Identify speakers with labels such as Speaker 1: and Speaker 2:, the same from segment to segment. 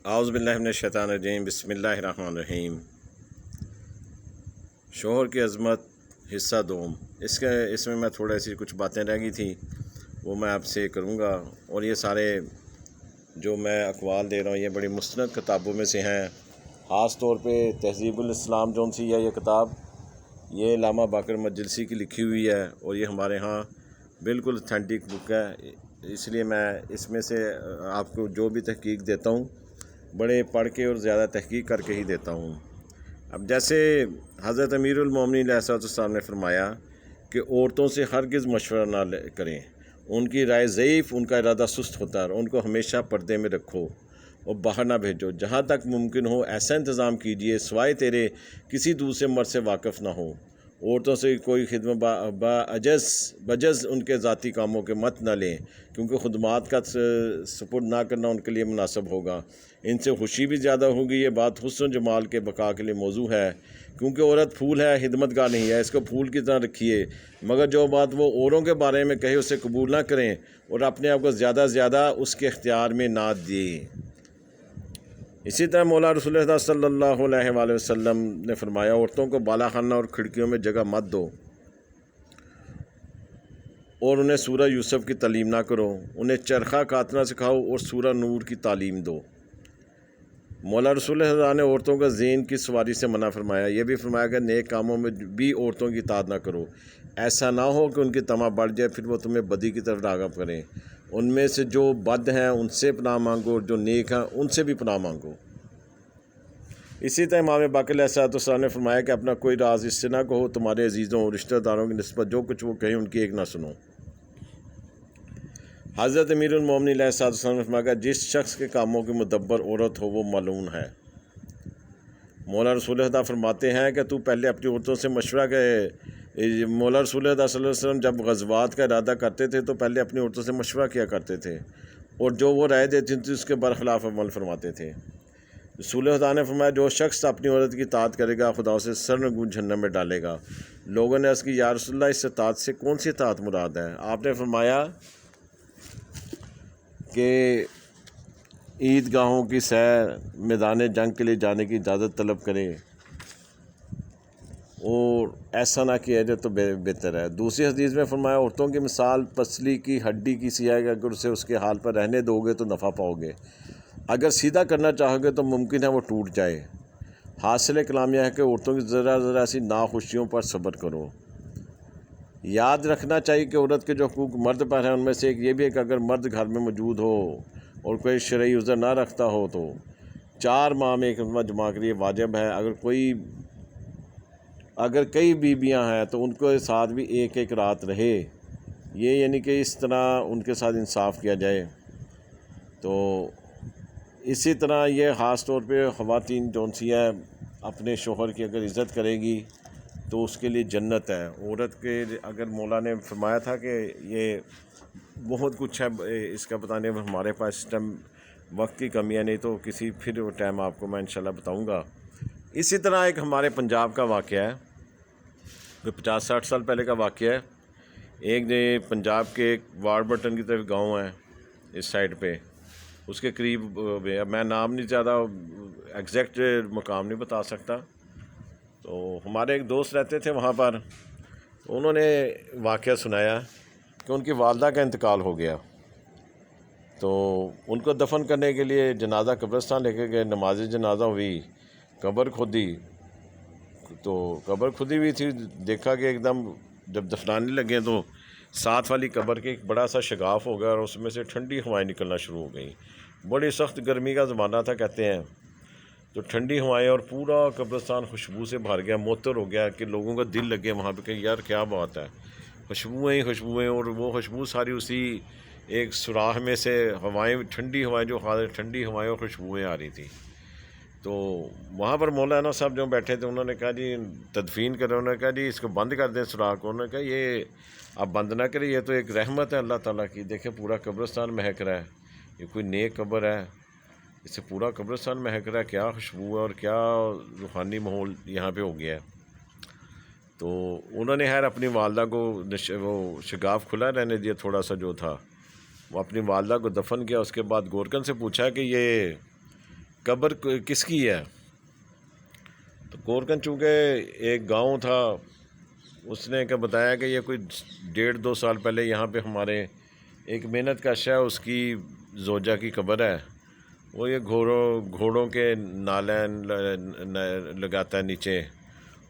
Speaker 1: اعوذ باللہ من الشیطان الرجیم، بسم اللہ الرحمن الرحیم۔ شوہر کی عظمت حصہ دوم۔ اس میں میں تھوڑا سی کچھ باتیں رہ گئی تھیں، وہ میں آپ سے کروں گا۔ اور یہ سارے جو میں اقوال دے رہا ہوں یہ بڑی مستند کتابوں میں سے ہیں، خاص طور پہ تہذیب الاسلام جون سی ہے یہ کتاب، یہ علامہ باقر مجلسی کی لکھی ہوئی ہے، اور یہ ہمارے ہاں بالکل اتھینٹک بک ہے۔ اس لیے میں اس میں سے آپ کو جو بھی تحقیق دیتا ہوں بڑے پڑھ کے اور زیادہ تحقیق کر کے ہی دیتا ہوں۔ اب جیسے حضرت امیر المومنین علیہ السلام نے فرمایا کہ عورتوں سے ہرگز مشورہ نہ کریں، ان کی رائے ضعیف، ان کا ارادہ سست ہوتا ہے، اور ان کو ہمیشہ پردے میں رکھو اور باہر نہ بھیجو۔ جہاں تک ممکن ہو ایسا انتظام کیجیے سوائے تیرے کسی دوسرے مرد سے واقف نہ ہو۔ عورتوں سے کوئی خدمت بجز ان کے ذاتی کاموں کے مت نہ لیں، کیونکہ خدمات کا سپرد نہ کرنا ان کے لیے مناسب ہوگا۔ ان سے خوشی بھی زیادہ ہوگی۔ یہ بات حسن و جمال کے بقا کے لیے موضوع ہے، کیونکہ عورت پھول ہے، خدمت گاہ نہیں ہے، اس کو پھول کی طرح رکھیے، مگر جو بات وہ اوروں کے بارے میں کہے اسے قبول نہ کریں اور اپنے آپ کو زیادہ سے زیادہ اس کے اختیار میں نہ دیں۔ اسی طرح مولا رسول اللہ صلی اللہ علیہ وآلہ وسلم نے فرمایا، عورتوں کو بالا خانہ اور کھڑکیوں میں جگہ مت دو اور انہیں سورہ یوسف کی تعلیم نہ کرو، انہیں چرخہ کاتنا سکھاؤ اور سورہ نور کی تعلیم دو۔ مولا رسول اللہ نے عورتوں کا ذہن کی سواری سے منع فرمایا، یہ بھی فرمایا کہ نیک کاموں میں بھی عورتوں کی اطاعت نہ کرو، ایسا نہ ہو کہ ان کی طمع بڑھ جائے، پھر وہ تمہیں بدی کی طرف راغب کریں۔ ان میں سے جو بد ہیں ان سے پناہ مانگو، اور جو نیک ہیں ان سے بھی پناہ مانگو۔ اسی طرح امام باقر علیہ السلام نے فرمایا کہ اپنا کوئی راز اس سے نہ کہو، تمہارے عزیزوں اور رشتہ داروں کی نسبت جو کچھ وہ کہیں ان کی ایک نہ سنو۔ حضرت امیر المومنین علیہ السلام نے فرمایا کہ جس شخص کے کاموں کی مدبر عورت ہو وہ ملعون ہے۔ مولا رسول اللہ فرماتے ہیں کہ تو پہلے اپنی عورتوں سے مشورہ کرے۔ مولا رسول اللہ صلی اللہ علیہ وسلم جب غزوات کا ارادہ کرتے تھے تو پہلے اپنی عورتوں سے مشورہ کیا کرتے تھے، اور جو وہ رائے دیتی تھی اس کے برخلاف عمل فرماتے تھے۔ رسول اللہ نے فرمایا، جو شخص اپنی عورت کی اطاعت کرے گا خدا اسے سرنگوں جہنم میں ڈالے گا۔ لوگوں نے عرض کی، یا رسول اللہ اس اطاعت سے کون سی اطاعت مراد ہے؟ آپ نے فرمایا کہ عید گاہوں کی سیر، میدان جنگ کے لیے جانے کی اجازت طلب کرے، اور ایسا نہ کیا جائے تو بہتر ہے۔ دوسری حدیث میں فرمایا، عورتوں کی مثال پسلی کی ہڈی کی سی ہے کہ اگر اسے اس کے حال پر رہنے دو گے تو نفع پاؤ گے، اگر سیدھا کرنا چاہو گے تو ممکن ہے وہ ٹوٹ جائے۔ حاصل کلام یہ ہے کہ عورتوں کی ذرا سی ناخوشیوں پر صبر کرو۔ یاد رکھنا چاہیے کہ عورت کے جو حقوق مرد پر ہیں ان میں سے ایک یہ بھی ہے کہ اگر مرد گھر میں موجود ہو اور کوئی شرعی عذر نہ رکھتا ہو تو 4 ماہ میں ایک مرتبہ جماع کے لیے واجب ہے۔ اگر کئی بیویاں ہیں تو ان کے ساتھ بھی ایک ایک رات رہے، یہ یعنی کہ اس طرح ان کے ساتھ انصاف کیا جائے۔ تو اسی طرح یہ خاص طور پہ خواتین جون سی ہے اپنے شوہر کی اگر عزت کرے گی تو اس کے لیے جنت ہے۔ عورت کے اگر مولا نے فرمایا تھا کہ یہ بہت کچھ ہے اس کا بتانے میں، ہمارے پاس اس ٹائم وقت کی کمی ہے، نہیں تو کسی پھر وہ ٹائم آپ کو میں انشاءاللہ بتاؤں گا۔ اسی طرح ایک ہمارے پنجاب کا واقعہ ہے، جو 50-60 سال پہلے کا واقعہ ہے۔ ایک پنجاب کے ایک واربٹن کی طرف گاؤں ہے اس سائڈ پہ، اس کے قریب میں نام نہیں زیادہ ایگزیکٹ مقام نہیں بتا سکتا، تو ہمارے ایک دوست رہتے تھے وہاں پر، تو انہوں نے واقعہ سنایا کہ ان کی والدہ کا انتقال ہو گیا، تو ان کو دفن کرنے کے لیے جنازہ قبرستان لے کے گئے، نماز جنازہ ہوئی، قبر کھودی، تو قبر کھودی ہوئی تھی، دیکھا کہ ایک دم جب دفنانے لگے تو ساتھ والی قبر کے ایک بڑا سا شگاف ہو گیا اور اس میں سے ٹھنڈی ہوائیں نکلنا شروع ہو گئیں۔ بڑی سخت گرمی کا زمانہ تھا کہتے ہیں، تو ٹھنڈی ہوائیں اور پورا قبرستان خوشبو سے بھر گیا، معطر ہو گیا کہ لوگوں کا دل لگے وہاں پہ کہ یار کیا بات ہے، خوشبوئیں، اور وہ خوشبو ساری اسی ایک سوراخ میں سے ہوائیں، ٹھنڈی ہوائیں اور خوشبوئیں آ رہی تھیں۔ تو وہاں پر مولانا صاحب جو بیٹھے تھے انہوں نے کہا جی تدفین کریں، انہوں نے کہا جی اس کو بند کر دیں سوراخ کو، انہوں نے کہا یہ آپ بند نہ کریں، یہ تو ایک رحمت ہے اللہ تعالیٰ کی، دیکھیں پورا قبرستان مہک رہا ہے، یہ کوئی نیک قبر ہے، اس سے پورا قبرستان مہک رہا ہے، کیا خوشبو ہے اور کیا روحانی ماحول یہاں پہ ہو گیا ہے۔ تو انہوں نے خیر اپنی والدہ کو وہ شگاف کھلا رہنے دیا تھوڑا سا جو تھا، وہ اپنی والدہ کو دفن کیا۔ اس کے بعد گورکن سے پوچھا کہ یہ قبر کس کی ہے؟ تو کورکن چونکہ ایک گاؤں تھا، اس نے بتایا کہ یہ کوئی 1.5-2 سال پہلے یہاں پہ ہمارے ایک محنت کش ہے، اس کی زوجہ کی قبر ہے، وہ یہ گھوڑوں کے نالین لگاتا ہے نیچے،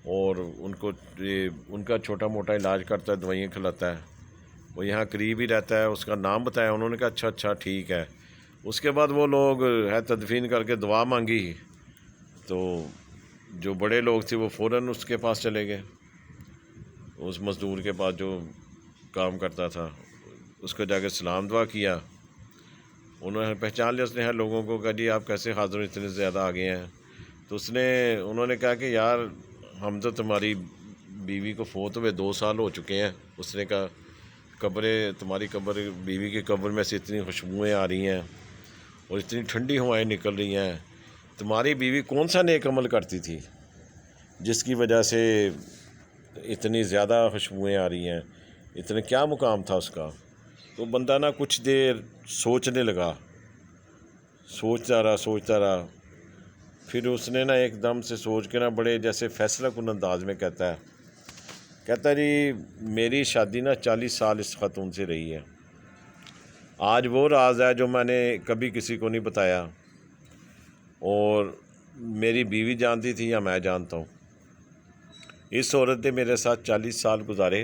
Speaker 1: اور ان کا چھوٹا موٹا علاج کرتا ہے، دوائیاں کھلاتا ہے، وہ یہاں قریب ہی رہتا ہے۔ اس کا نام بتایا، انہوں نے کہا اچھا ٹھیک ہے۔ اس کے بعد وہ لوگ تدفین کر کے دعا مانگی، تو جو بڑے لوگ تھے وہ فوراً اس کے پاس چلے گئے، اس مزدور کے پاس جو کام کرتا تھا، اس کو جا کے سلام دعا کیا۔ انہوں نے پہچان لیا، اس نے لوگوں کو کہا جی آپ کیسے حاضر اتنے زیادہ آ گئے ہیں؟ تو انہوں نے کہا کہ یار ہم تو تمہاری بیوی کو فوت ہوئے 2 سال ہو چکے ہیں۔ اس نے کہا تمہاری بیوی کی قبر میں سے اتنی خوشبوئیں آ رہی ہیں اور اتنی ٹھنڈی ہوائیں نکل رہی ہیں، تمہاری بیوی کون سا نیک عمل کرتی تھی جس کی وجہ سے اتنی زیادہ خوشبوئیں آ رہی ہیں؟ اتنے کیا مقام تھا اس کا؟ تو بندہ کچھ دیر سوچنے لگا، سوچتا رہا، پھر اس نے ایک دم سے سوچ کے بڑے جیسے فیصلہ کن انداز میں کہتا ہے جی میری شادی 40 سال اس خاتون سے رہی ہے، آج وہ راز ہے جو میں نے کبھی کسی کو نہیں بتایا، اور میری بیوی جانتی تھی یا میں جانتا ہوں۔ اس عورت نے میرے ساتھ 40 سال گزارے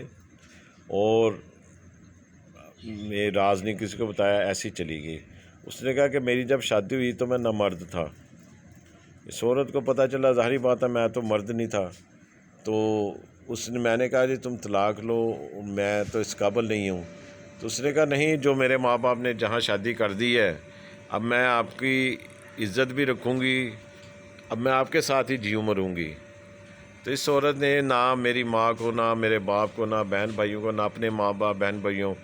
Speaker 1: اور میں راز نہیں کسی کو بتایا، ایسی چلی گئی۔ اس نے کہا کہ میری جب شادی ہوئی تو میں نامرد تھا، اس عورت کو پتہ چلا، ظاہری بات ہے میں تو مرد نہیں تھا، تو میں نے کہا جی تم طلاق لو، میں تو اس قابل نہیں ہوں۔ تو اس نے کہا نہیں، جو میرے ماں باپ نے جہاں شادی کر دی ہے، اب میں آپ کی عزت بھی رکھوں گی، اب میں آپ کے ساتھ ہی جیوں مروں گی۔ تو اس عورت نے نہ میری ماں کو، نہ میرے باپ کو، نہ بہن بھائیوں کو، نہ اپنے ماں باپ بہن بھائیوں،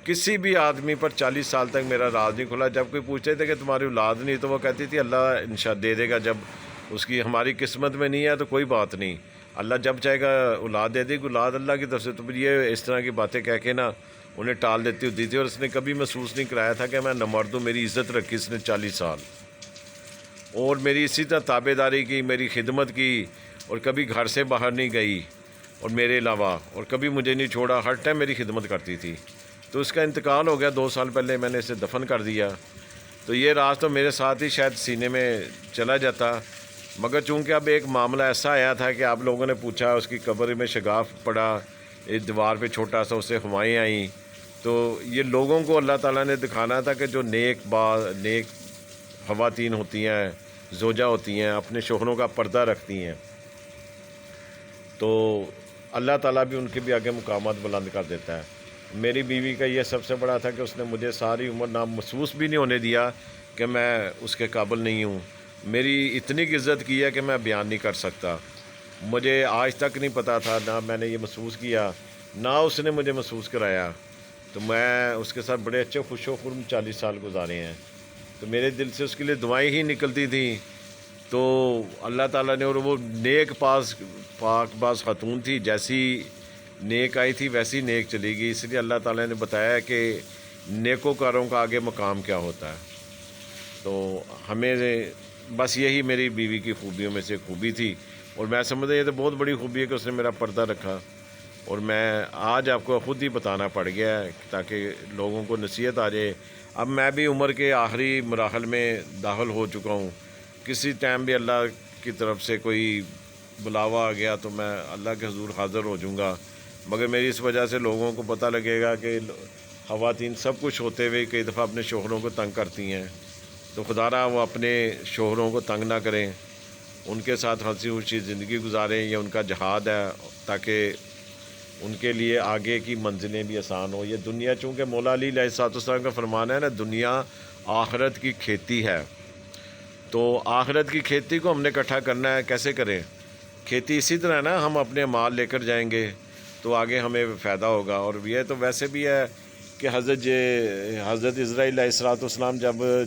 Speaker 1: کسی بھی آدمی پر 40 سال تک میرا راز نہیں کھلا۔ جب کوئی پوچھتے تھے کہ تمہاری اولاد نہیں، تو وہ کہتی تھی اللہ انشاء دے دے گا، جب اس کی ہماری قسمت میں نہیں ہے تو کوئی بات نہیں، اللہ جب چاہے گا اولاد دے دے گی، اولاد اللہ کی طرف سے۔ تو پھر یہ اس طرح کی باتیں کہہ کے انہیں ٹال دیتی ہوتی تھی، اور اس نے کبھی محسوس نہیں کرایا تھا کہ میں نامرد ہوں۔ میری عزت رکھی اس نے 40 سال، اور میری اسی طرح تابع داری کی، میری خدمت کی، اور کبھی گھر سے باہر نہیں گئی اور میرے علاوہ، اور کبھی مجھے نہیں چھوڑا، ہر ٹائم میری خدمت کرتی تھی۔ تو اس کا انتقال ہو گیا 2 سال پہلے، میں نے اسے دفن کر دیا۔ تو یہ راز تو میرے ساتھ ہی شاید سینے میں چلا جاتا، مگر چونکہ اب ایک معاملہ ایسا آیا تھا کہ آپ لوگوں نے پوچھا، اس کی قبر میں شگاف پڑا، ایک دیوار پہ چھوٹا سا، اس سے ہوائیں آئیں، تو یہ لوگوں کو اللہ تعالیٰ نے دکھانا تھا کہ جو نیک خواتین ہوتی ہیں، زوجہ ہوتی ہیں، اپنے شوہروں کا پردہ رکھتی ہیں، تو اللہ تعالیٰ بھی ان کے بھی آگے مقامات بلند کر دیتا ہے۔ میری بیوی کا یہ سب سے بڑا تھا کہ اس نے مجھے ساری عمر محسوس بھی نہیں ہونے دیا کہ میں اس کے قابل نہیں ہوں۔ میری اتنی عزت کی ہے کہ میں بیان نہیں کر سکتا۔ مجھے آج تک نہیں پتا تھا، نہ میں نے یہ محسوس کیا، نہ اس نے مجھے محسوس کرایا۔ تو میں اس کے ساتھ بڑے اچھے خوش و خرم 40 سال گزارے ہیں، تو میرے دل سے اس کے لیے دعائیں ہی نکلتی تھیں۔ تو اللہ تعالیٰ نے، اور وہ نیک پاک باز خاتون تھی، جیسی نیک آئی تھی ویسی نیک چلی گئی۔ اس لیے اللہ تعالیٰ نے بتایا کہ نیکوکاروں کا آگے مقام کیا ہوتا ہے۔ تو ہمیں بس یہی میری بیوی کی خوبیوں میں سے خوبی تھی، اور میں سمجھتا یہ تو بہت بڑی خوبی ہے کہ اس نے میرا پردہ رکھا، اور میں آج آپ کو خود ہی بتانا پڑ گیا ہے تاکہ لوگوں کو نصیحت آ جائے۔ اب میں بھی عمر کے آخری مراحل میں داخل ہو چکا ہوں، کسی ٹائم بھی اللہ کی طرف سے کوئی بلاوا آ گیا تو میں اللہ کے حضور حاضر ہو جوں گا، مگر میری اس وجہ سے لوگوں کو پتہ لگے گا کہ خواتین سب کچھ ہوتے ہوئے کئی دفعہ اپنے شوہروں کو تنگ کرتی ہیں، تو خدا را وہ اپنے شوہروں کو تنگ نہ کریں، ان کے ساتھ ہنسی خوشی زندگی گزاریں، یہ ان کا جہاد ہے، تاکہ ان کے لیے آگے کی منزلیں بھی آسان ہوں۔ یہ دنیا، چونکہ مولا علی علیہ السلام کا فرمان ہے نا، دنیا آخرت کی کھیتی ہے، تو آخرت کی کھیتی کو ہم نے اکٹھا کرنا ہے۔ کیسے کریں کھیتی؟ اسی طرح نا، ہم اپنے مال لے کر جائیں گے تو آگے ہمیں فائدہ ہوگا۔ اور یہ تو ویسے بھی ہے کہ حضرت عزرائیل علیہ السلام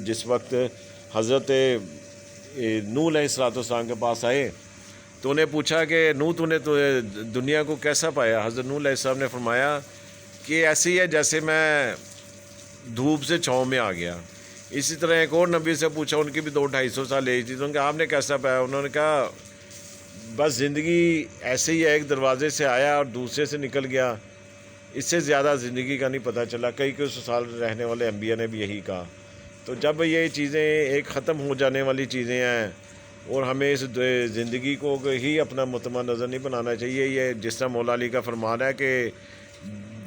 Speaker 1: جس وقت حضرت نوح علیہ السلام کے پاس آئے تو انہیں پوچھا کہ نوح تو نے دنیا کو کیسا پایا؟ حضرت نوح علیہ السلام نے فرمایا کہ ایسی ہے جیسے میں دھوپ سے چھاؤں میں آ گیا، اسی طرح ایک اور نبی سے پوچھا، ان کی بھی 200-250 سال ایج تھی، تو ان کہ آپ نے کیسا پایا؟ انہوں نے کہا بس زندگی ایسے ہی ہے، ایک دروازے سے آیا اور دوسرے سے نکل گیا، اس سے زیادہ زندگی کا نہیں پتہ چلا۔ کئی سال رہنے والے انبیاء نے بھی یہی کہا۔ تو جب یہ چیزیں ایک ختم ہو جانے والی چیزیں ہیں اور ہمیں اس زندگی کو ہی اپنا متمع نظر نہیں بنانا چاہیے۔ یہ جس طرح مولا علی کا فرمان ہے کہ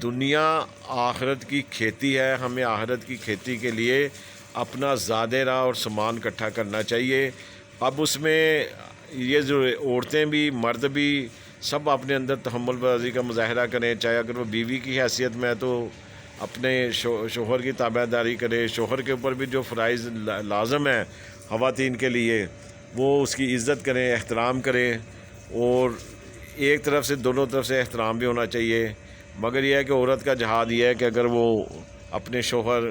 Speaker 1: دنیا آخرت کی کھیتی ہے، ہمیں آخرت کی کھیتی کے لیے اپنا زادہ راہ اور سامان اکٹھا کرنا چاہیے۔ اب اس میں یہ جو عورتیں بھی مرد بھی سب اپنے اندر تحمل برداری کا مظاہرہ کریں، چاہے اگر وہ بیوی کی حیثیت میں ہے تو اپنے شوہر کی تابع داری کرے، شوہر کے اوپر بھی جو فرائض لازم ہیں خواتین کے لیے وہ اس کی عزت کریں، احترام کریں، اور ایک طرف سے دونوں طرف سے احترام بھی ہونا چاہیے۔ مگر یہ ہے کہ عورت کا جہاد یہ ہے کہ اگر وہ اپنے شوہر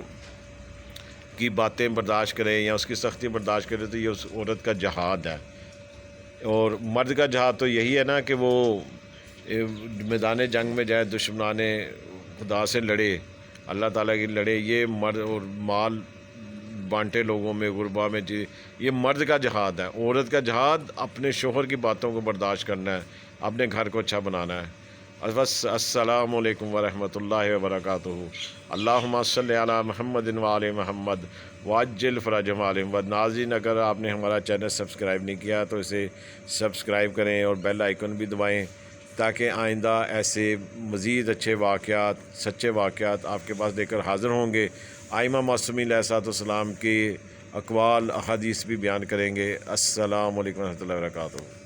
Speaker 1: کی باتیں برداشت کرے یا اس کی سختی برداشت کرے تو یہ اس عورت کا جہاد ہے۔ اور مرد کا جہاد تو یہی ہے نا کہ وہ میدان جنگ میں جائے، دشمنان خدا سے لڑے، اللہ تعالیٰ کی لڑے، یہ مرد، اور مال بانٹے لوگوں میں، غربا میں، یہ مرد کا جہاد ہے۔ عورت کا جہاد اپنے شوہر کی باتوں کو برداشت کرنا ہے، اپنے گھر کو اچھا بنانا ہے۔ بس السلام علیکم ورحمۃ اللہ وبرکاتہ۔ اللہم صلی علی محمد وآل محمد وعجل فرجہم علیہم۔ ناظرین، اگر آپ نے ہمارا چینل سبسکرائب نہیں کیا تو اسے سبسکرائب کریں اور بیل آئیکن بھی دبائیں تاکہ آئندہ ایسے مزید اچھے واقعات، سچے واقعات آپ کے پاس لے کر حاضر ہوں گے۔ ائمہ معصومین علیہ السلام کی اقوال احادیث بھی بیان کریں گے۔ السلام علیکم ورحمۃ اللہ وبرکاتہ۔